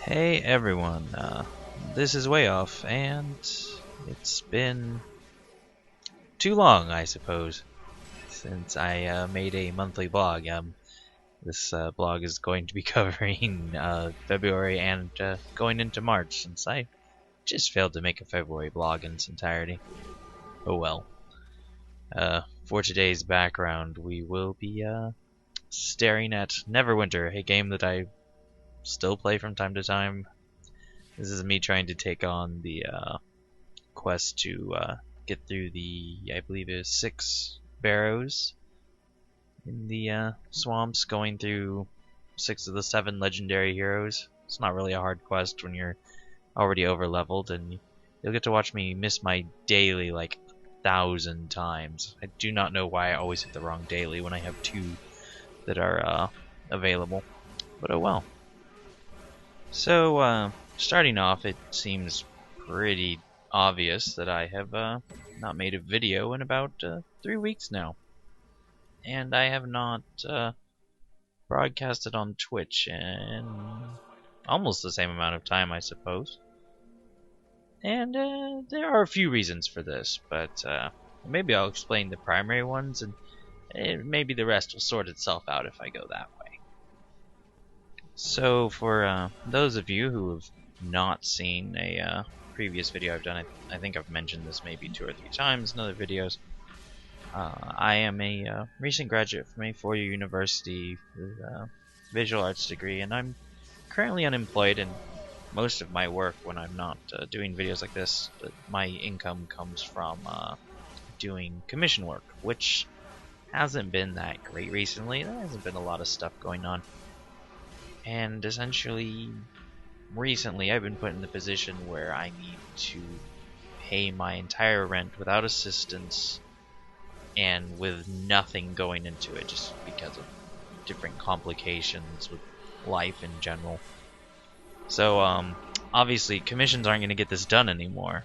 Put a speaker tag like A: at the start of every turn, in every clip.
A: Hey everyone, this is Way Off, and it's been too long, I suppose, since I made a monthly blog. This blog is going to be covering February and going into March, since I just failed to make a February blog in its entirety. Oh well. For today's background, we will be staring at Neverwinter, a game that I still play from time to time. This is me trying to take on the quest to get through the, I believe it is 6 barrows in the swamps, going through 6 of the 7 legendary heroes. It's not really a hard quest when you're already over leveled, and you'll get to watch me miss my daily like 1,000 times. I do not know why I always hit the wrong daily when I have 2 that are available, but oh well. So, starting off, it seems pretty obvious that I have not made a video in about 3 weeks now. And I have not broadcasted on Twitch in almost the same amount of time, I suppose. And there are a few reasons for this, but maybe I'll explain the primary ones, and maybe the rest will sort itself out if I go that way. So for those of you who have not seen a previous video I've done, I think I've mentioned this maybe 2 or 3 times in other videos. I am a recent graduate from a 4-year university with a visual arts degree, and I'm currently unemployed, and most of my work when I'm not doing videos like this, my income comes from doing commission work, which hasn't been that great recently. There hasn't been a lot of stuff going on. And essentially, recently I've been put in the position where I need to pay my entire rent without assistance and with nothing going into it, just because of different complications with life in general. So, obviously commissions aren't going to get this done anymore.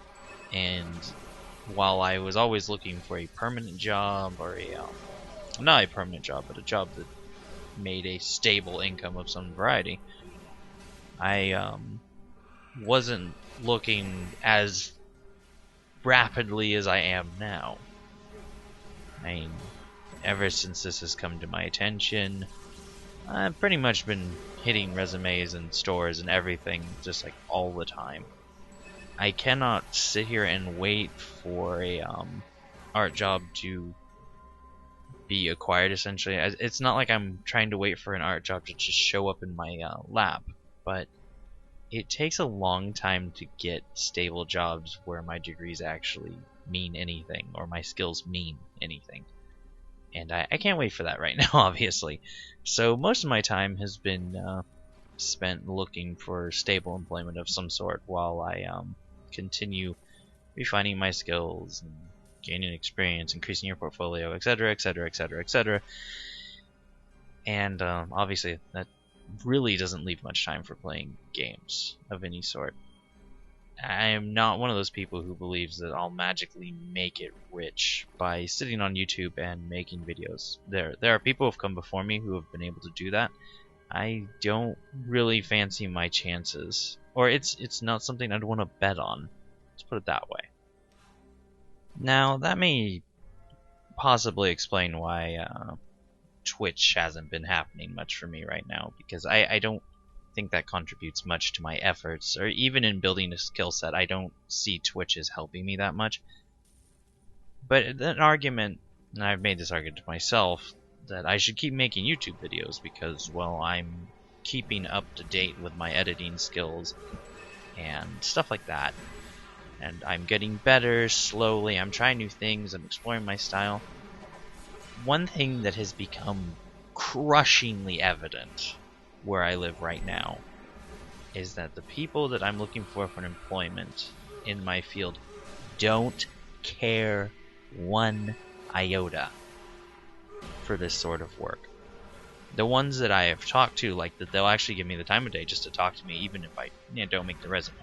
A: And while I was always looking for a permanent job, or not a permanent job, but a job that made a stable income of some variety, I wasn't looking as rapidly as I am now. I mean, ever since this has come to my attention, I've pretty much been hitting resumes and stores and everything just like all the time. I cannot sit here and wait for a art job to be acquired, essentially. It's not like I'm trying to wait for an art job to just show up in my lap, but it takes a long time to get stable jobs where my degrees actually mean anything, or my skills mean anything. And I can't wait for that right now, obviously. So most of my time has been spent looking for stable employment of some sort while I continue refining my skills and gaining experience, increasing your portfolio, etc., etc., etc., etc. And obviously that really doesn't leave much time for playing games of any sort. I am not one of those people who believes that I'll magically make it rich by sitting on YouTube and making videos. There are people who have come before me who have been able to do that. I don't really fancy my chances, or it's not something I'd want to bet on. Let's put it that way. Now, that may possibly explain why Twitch hasn't been happening much for me right now, because I don't think that contributes much to my efforts, or even in building a skill set. I don't see Twitch as helping me that much. But an argument, and I've made this argument to myself, that I should keep making YouTube videos because, well, I'm keeping up to date with my editing skills and stuff like that. And I'm getting better slowly. I'm trying new things. I'm exploring my style. One thing that has become crushingly evident where I live right now is that the people that I'm looking for employment in my field don't care one iota for this sort of work. The ones that I have talked to, like that, they'll actually give me the time of day just to talk to me, even if I don't make the resume.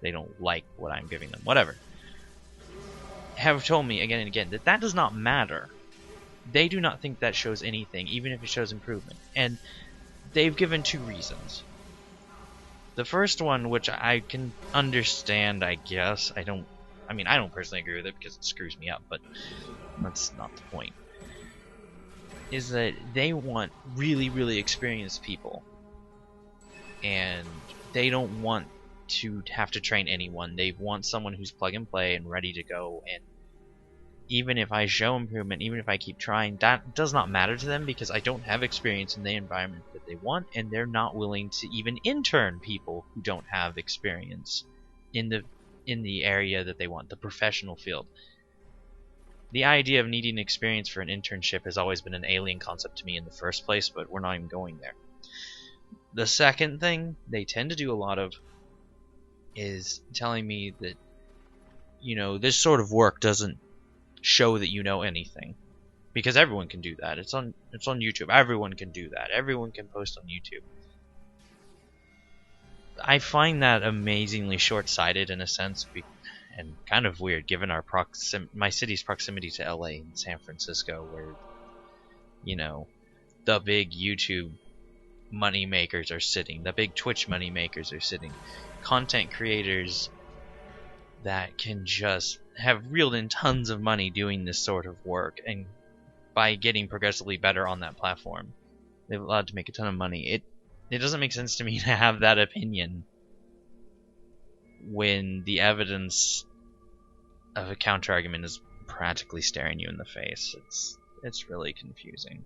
A: They don't like what I'm giving them, whatever, have told me again and again that that does not matter. They do not think that shows anything, even if it shows improvement. And they've given 2 reasons. The first one, which I can understand, I guess, I don't personally agree with it because it screws me up, but that's not the point, is that they want really, really experienced people. And they don't want to have to train anyone. They want someone who's plug and play and ready to go. And even if I show improvement, even if I keep trying, that does not matter to them because I don't have experience in the environment that they want, and they're not willing to even intern people who don't have experience in the area that they want, the professional field. The idea of needing experience for an internship has always been an alien concept to me in the first place, but we're not even going there. The second thing they tend to do a lot of is telling me that, this sort of work doesn't show that you know anything. Because everyone can do that. It's on YouTube. Everyone can do that. Everyone can post on YouTube. I find that amazingly short-sighted in a sense, and kind of weird given our my city's proximity to LA and San Francisco, where, the big YouTube money makers are sitting, the big Twitch money makers are sitting, content creators that can just have reeled in tons of money doing this sort of work, and by getting progressively better on that platform, they've allowed to make a ton of money. It doesn't make sense to me to have that opinion when the evidence of a counter argument is practically staring you in the face. It's really confusing.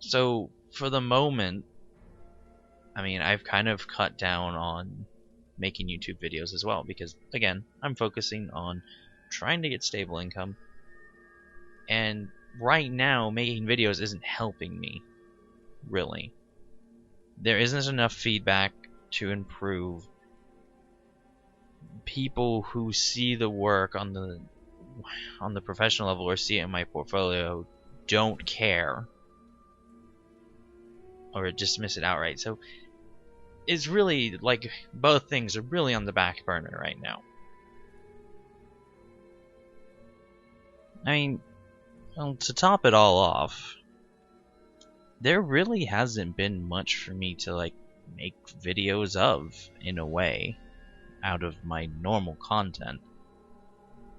A: So for the moment, I've kind of cut down on making YouTube videos as well, because again, I'm focusing on trying to get stable income, and right now making videos isn't helping me, really. There isn't enough feedback to improve. People who see the work on the professional level or see it in my portfolio don't care or dismiss it outright. So it's really like both things are really on the back burner right now. To top it all off, there really hasn't been much for me to make videos of, in a way, out of my normal content.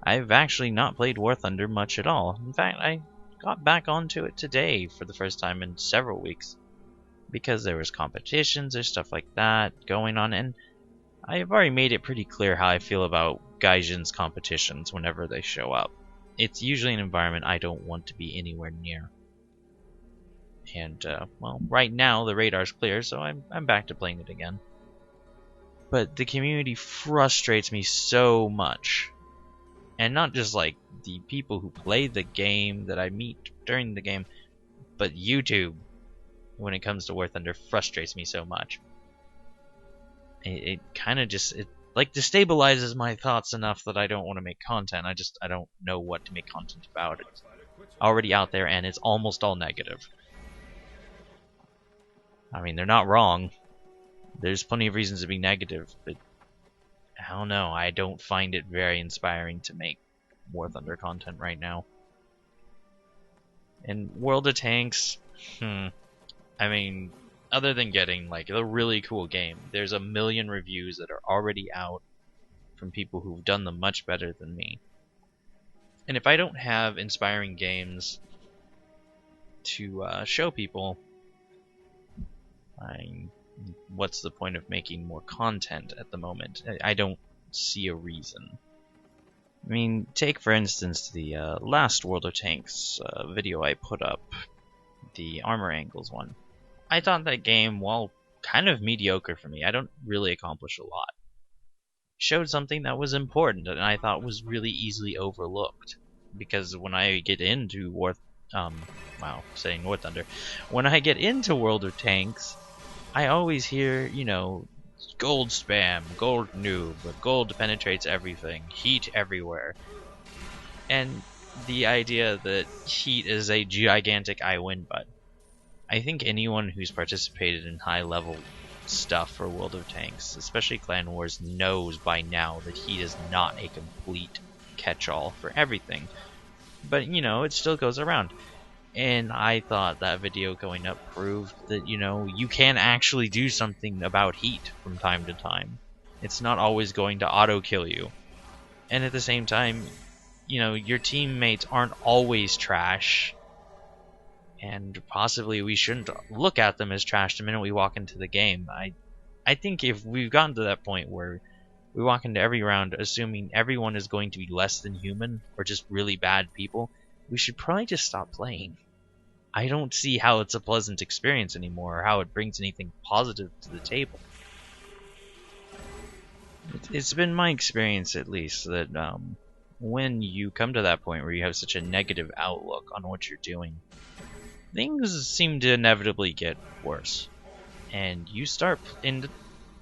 A: I've actually not played War Thunder much at all. In fact, I got back onto it today for the first time in several weeks, because there was competitions or stuff like that going on, and I have already made it pretty clear how I feel about Gaijin's competitions whenever they show up. It's usually an environment I don't want to be anywhere near. And, right now the radar's clear, so I'm back to playing it again. But the community frustrates me so much. And not just the people who play the game that I meet during the game, but YouTube, when it comes to War Thunder, frustrates me so much. It kind of just destabilizes my thoughts enough that I don't want to make content. I don't know what to make content about. It's already out there and it's almost all negative. They're not wrong. There's plenty of reasons to be negative, but I don't know. I don't find it very inspiring to make War Thunder content right now. And World of Tanks, other than getting a really cool game, there's a million reviews that are already out from people who've done them much better than me. And if I don't have inspiring games to show people, what's the point of making more content at the moment? I don't see a reason. Take for instance the last World of Tanks video I put up, the armor angles one. I thought that game, while kind of mediocre for me, I don't really accomplish a lot, showed something that was important and I thought was really easily overlooked. Because when I get into War Thunder, when I get into World of Tanks, I always hear, gold spam, gold noob, gold penetrates everything, heat everywhere. And the idea that heat is a gigantic I win button. I think anyone who's participated in high-level stuff for World of Tanks, especially Clan Wars, knows by now that heat is not a complete catch-all for everything. But, it still goes around. And I thought that video going up proved that, you know, you can actually do something about heat from time to time. It's not always going to auto kill you. And at the same time, you know, your teammates aren't always trash. And possibly we shouldn't look at them as trash the minute we walk into the game. I think if we've gotten to that point where we walk into every round assuming everyone is going to be less than human or just really bad people, we should probably just stop playing. I don't see how it's a pleasant experience anymore or how it brings anything positive to the table. It's been my experience, at least, that when you come to that point where you have such a negative outlook on what you're doing, things seem to inevitably get worse. And you start, in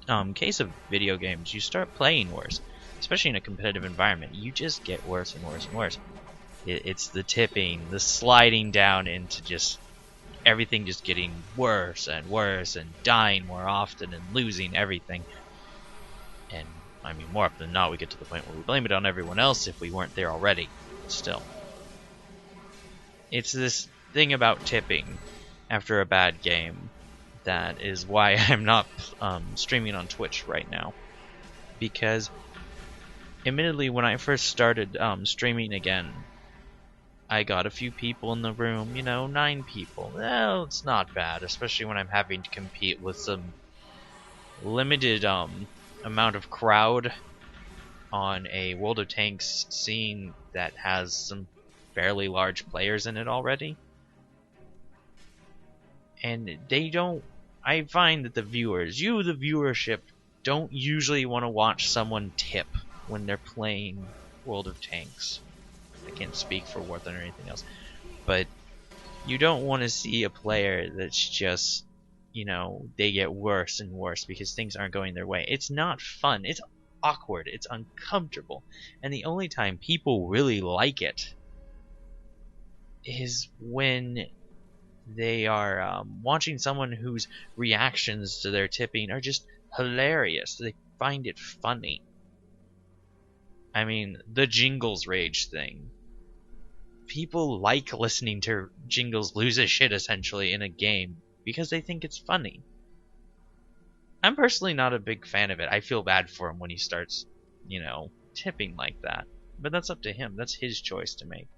A: the case of video games, you start playing worse. Especially in a competitive environment, you just get worse and worse and worse. It's the tipping, the sliding down into just everything just getting worse and worse and dying more often and losing everything. And, I mean, more often than not, we get to the point where we blame it on everyone else if we weren't there already. Still. It's this thing about tipping after a bad game that is why I'm not streaming on Twitch right now. Because, admittedly, when I first started streaming again, I got a few people in the room, you know, 9 people. Well, it's not bad, especially when I'm having to compete with some limited amount of crowd on a World of Tanks scene that has some fairly large players in it already. And they don't... I find that the viewers, the viewership, don't usually want to watch someone tip when they're playing World of Tanks. I can't speak for Warthen or anything else, but you don't want to see a player that's just, you know, they get worse and worse because things aren't going their way. It's not fun. It's awkward. It's uncomfortable. And the only time people really like it is when they are watching someone whose reactions to their tipping are just hilarious. They find it funny. I mean, the Jingles rage thing. People like listening to Jingles lose his shit, essentially, in a game, because they think it's funny. I'm personally not a big fan of it. I feel bad for him when he starts, you know, tipping like that. But that's up to him. That's his choice to make.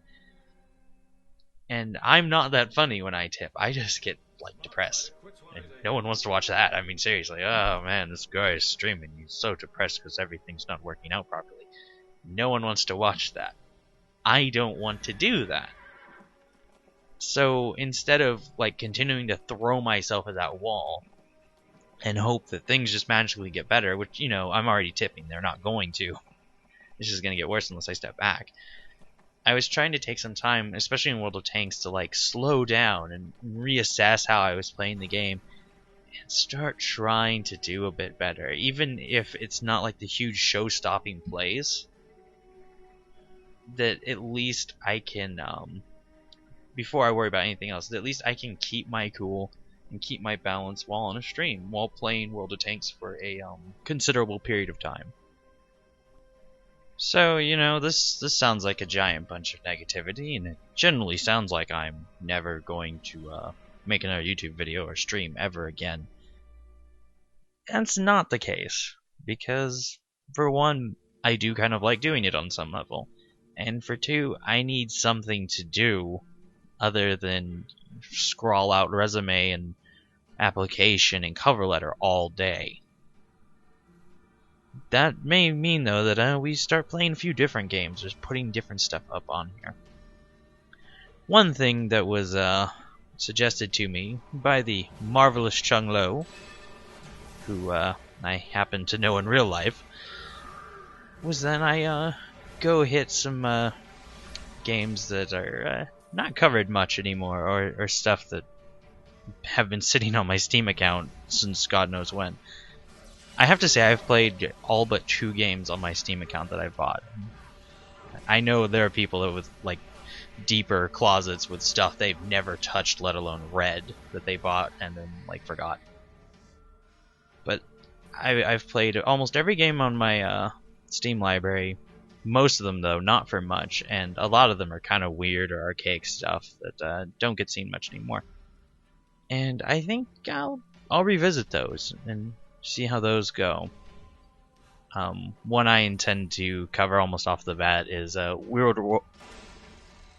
A: And I'm not that funny when I tip. I just get, like, depressed. And no one wants to watch that. I mean, seriously. Oh, man, this guy is streaming. He's so depressed because everything's not working out properly. No one wants to watch that. I don't want to do that. So instead of like continuing to throw myself at that wall and hope that things just magically get better, which, you know, I'm already tipping, they're not going to. It's just going to get worse unless I step back. I was trying to take some time, especially in World of Tanks, to like slow down and reassess how I was playing the game and start trying to do a bit better, even if it's not like the huge show-stopping plays. That at least I can, before I worry about anything else, that at least I can keep my cool and keep my balance while on a stream, while playing World of Tanks for a considerable period of time. So, you know, this sounds like a giant bunch of negativity, and it generally sounds like I'm never going to make another YouTube video or stream ever again. That's not the case, because, for one, I do kind of like doing it on some level. And for 2, I need something to do other than scrawl out resume and application and cover letter all day. That may mean, though, that we start playing a few different games, just putting different stuff up on here. One thing that was suggested to me by the marvelous Chung Lo, who I happen to know in real life, was that I go hit some games that are not covered much anymore, or stuff that have been sitting on my Steam account since God knows when. I have to say I've played all but 2 games on my Steam account that I've bought. I know there are people with like deeper closets with stuff they've never touched, let alone read, that they bought and then like forgot. But I've played almost every game on my Steam library, Most of them, though, not for much, and a lot of them are kind of weird or archaic stuff that don't get seen much anymore. And I think I'll revisit those and see how those go. One I intend to cover almost off the bat is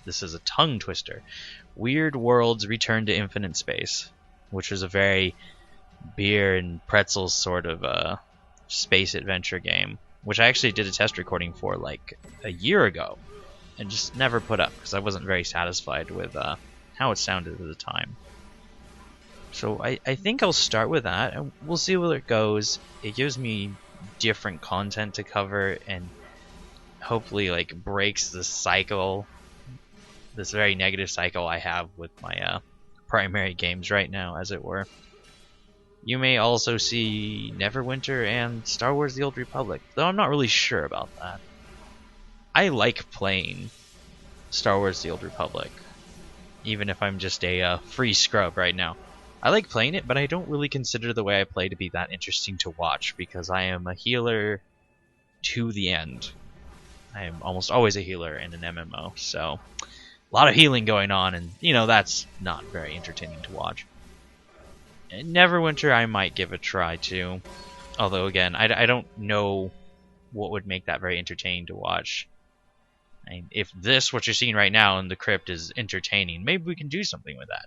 A: this is a tongue twister. Weird Worlds Return to Infinite Space, which was a very beer and pretzels sort of space adventure game, which I actually did a test recording for like a year ago and just never put up because I wasn't very satisfied with how it sounded at the time. So I think I'll start with that, and we'll see where it goes. It gives me different content to cover and hopefully like breaks the cycle, this very negative cycle I have with my primary games right now, as it were. You may also see Neverwinter and Star Wars The Old Republic, though I'm not really sure about that. I like playing Star Wars The Old Republic, even if I'm just a free scrub right now. I like playing it, but I don't really consider the way I play to be that interesting to watch, because I am a healer to the end. I am almost always a healer in an MMO, so a lot of healing going on, and that's not very entertaining to watch. Neverwinter I might give a try too, although again I don't know what would make that very entertaining to watch. I mean, if what you're seeing right now in the crypt is entertaining, maybe we can do something with that.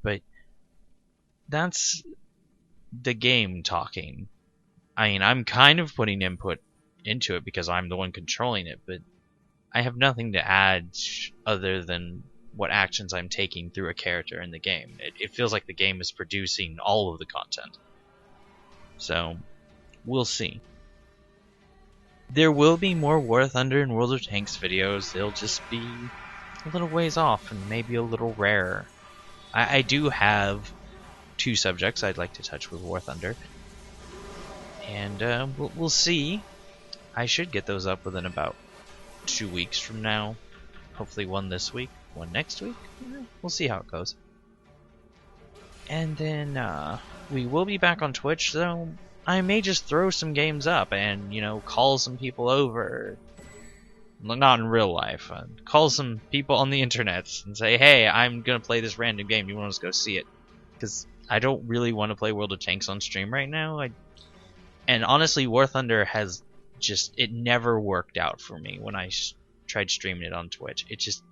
A: But that's the game talking. I mean, I'm kind of putting input into it because I'm the one controlling it, but I have nothing to add other than what actions I'm taking through a character in the game. It feels like the game is producing all of the content. So, we'll see. There will be more War Thunder and World of Tanks videos. They'll just be a little ways off and maybe a little rarer. I do have 2 subjects I'd like to touch with War Thunder, and we'll see. I should get those up within about 2 weeks from now. Hopefully one this week, one next week. We'll see how it goes. And then we will be back on Twitch, so I may just throw some games up and call some people over. Not in real life. Call some people on the internet and say, hey, I'm gonna play this random game. You want to go see it? Because I don't really want to play World of Tanks on stream right now. And honestly, War Thunder has it never worked out for me when I tried streaming it on Twitch. It just,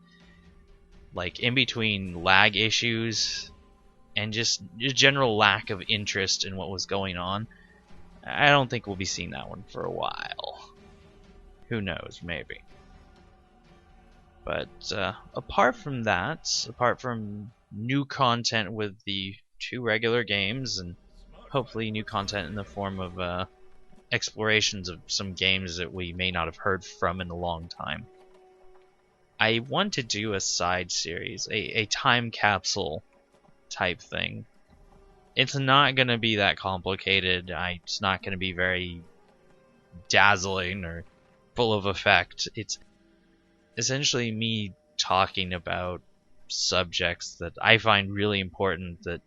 A: like, in between lag issues and just a general lack of interest in what was going on, I don't think we'll be seeing that one for a while. Who knows, maybe. But apart from that, apart from new content with the 2 regular games, and hopefully new content in the form of explorations of some games that we may not have heard from in a long time, I want to do a side series, a time capsule type thing. It's not going to be that complicated. It's not going to be very dazzling or full of effect. It's essentially me talking about subjects that I find really important, that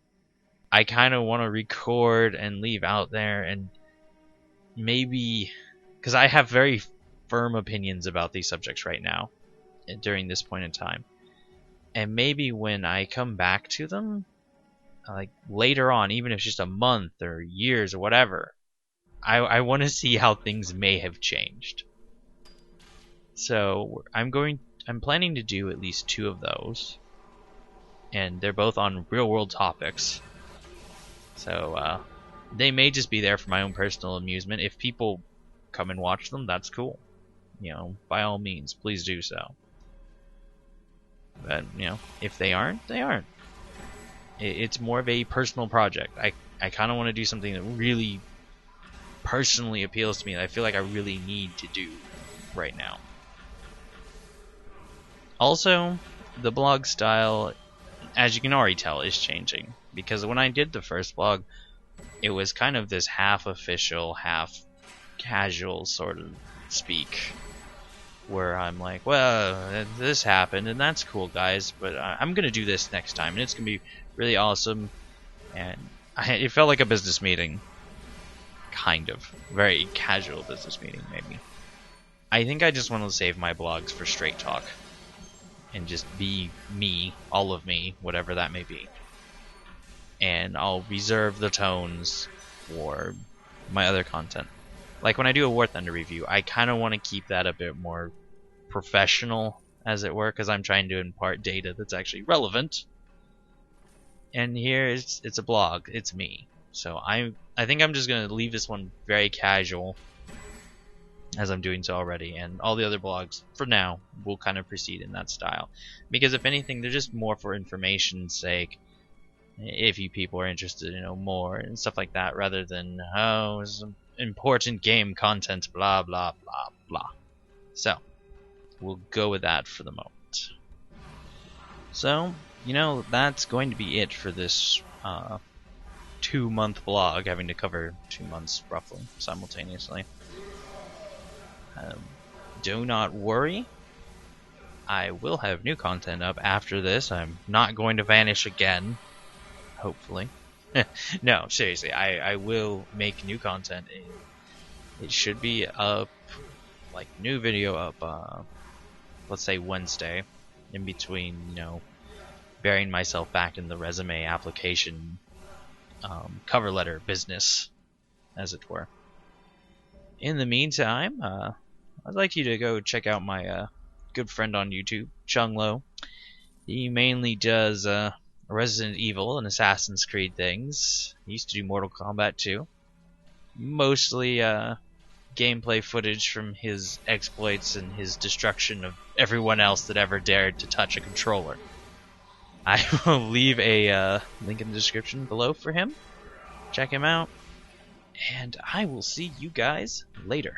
A: I kind of want to record and leave out there, and maybe because I have very firm opinions about these subjects right now during this point in time, and maybe when I come back to them, like later on, even if it's just a month or years or whatever, I want to see how things may have changed. So I'm planning to do at least 2 of those, and they're both on real world topics. So they may just be there for my own personal amusement. If people come and watch them, that's cool. By all means, please do so. But if they aren't, they aren't. It's more of a personal project. I kind of want to do something that really personally appeals to me, that I feel like I really need to do right now. Also, the blog style, as you can already tell, is changing. Because when I did the first blog, it was kind of this half official, half casual sort of speak, where I'm like, well, this happened, and that's cool, guys, but I'm going to do this next time, and it's going to be really awesome. And it felt like a business meeting. Kind of. Very casual business meeting, maybe. I think I just want to save my blogs for straight talk and just be me, all of me, whatever that may be. And I'll reserve the tones for my other content. Like when I do a War Thunder review, I kind of want to keep that a bit more professional, as it were, because I'm trying to impart data that's actually relevant. And here it's a blog, it's me. So I think I'm just gonna leave this one very casual, as I'm doing so already, and all the other blogs, for now, will kind of proceed in that style. Because if anything, they're just more for information's sake, if you people are interested to know more, and stuff like that, rather than, oh, some important game content, blah, blah, blah, blah. So, we'll go with that for the moment. So, that's going to be it for this 2-month blog, having to cover 2 months, roughly, simultaneously. Do not worry, I will have new content up after this. I'm not going to vanish again, hopefully. No, seriously, I will make new content. It should be up, like, new video up, let's say Wednesday, in between, burying myself back in the resume application cover letter business, as it were. In the meantime, I'd like you to go check out my good friend on YouTube, Chunglo. He mainly does Resident Evil and Assassin's Creed things. He used to do Mortal Kombat too. Mostly gameplay footage from his exploits and his destruction of everyone else that ever dared to touch a controller. I will leave a link in the description below for him. Check him out. And I will see you guys later.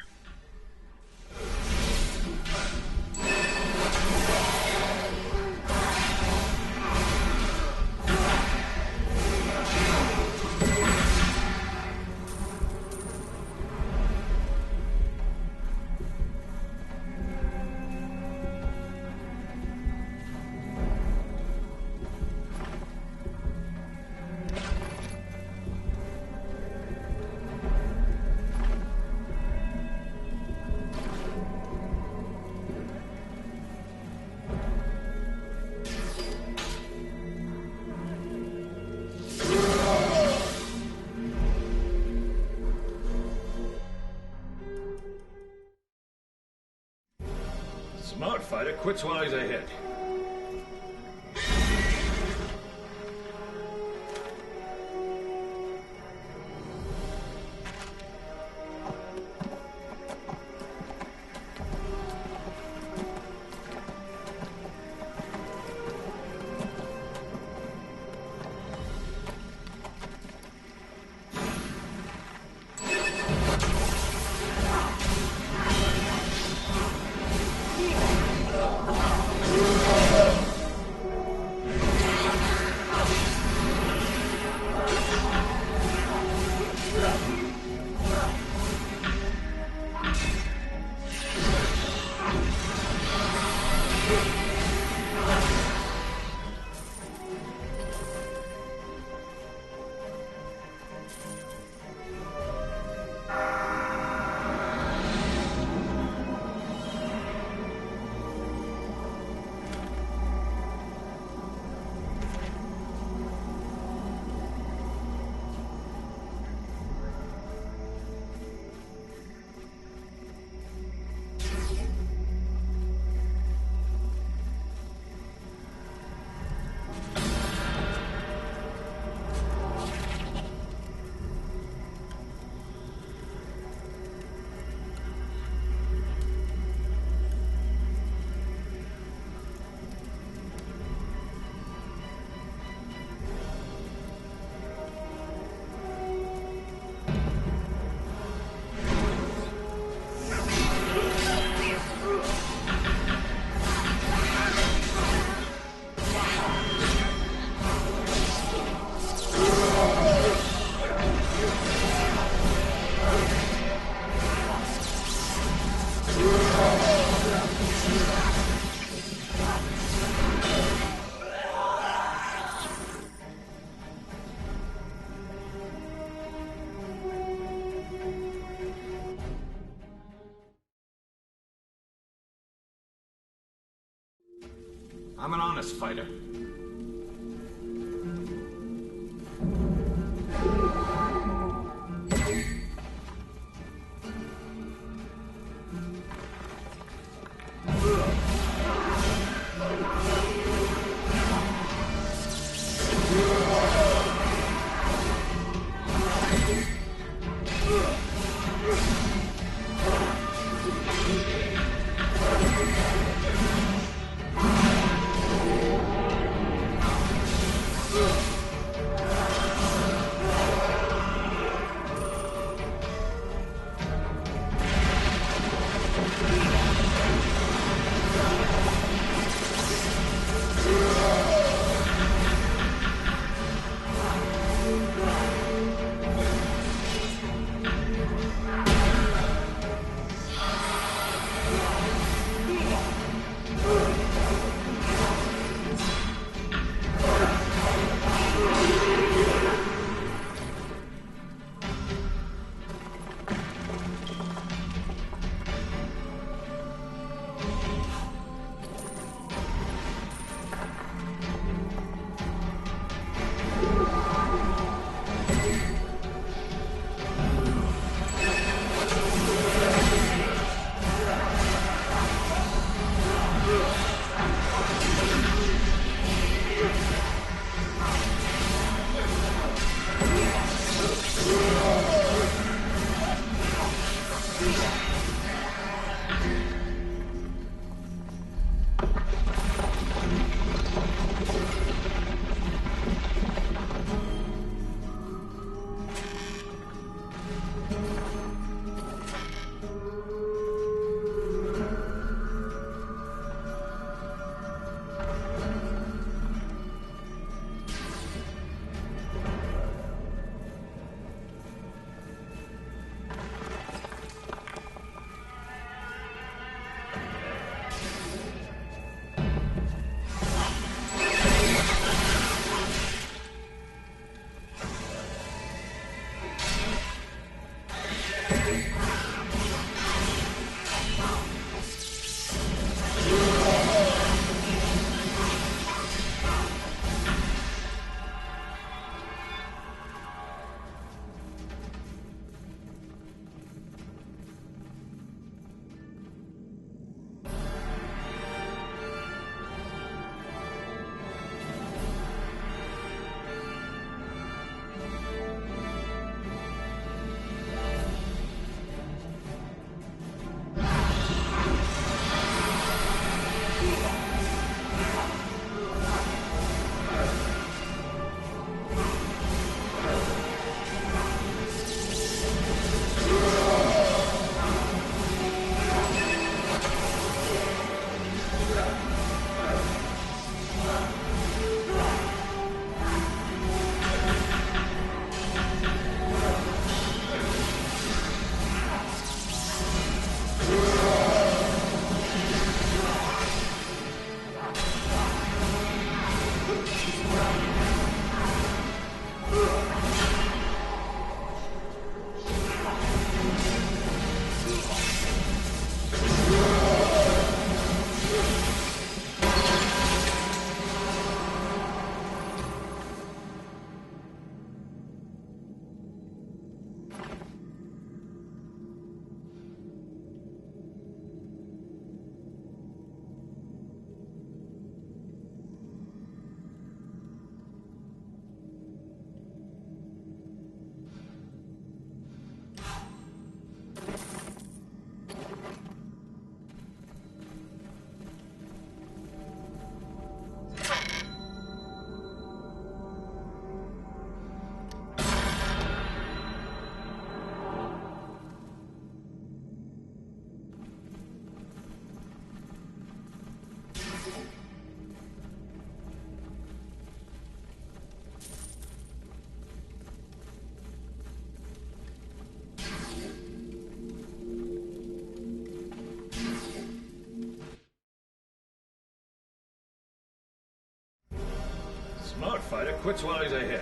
B: Smart fighter quits while he's ahead. I'm an honest fighter. Smart fighter quits while he's ahead.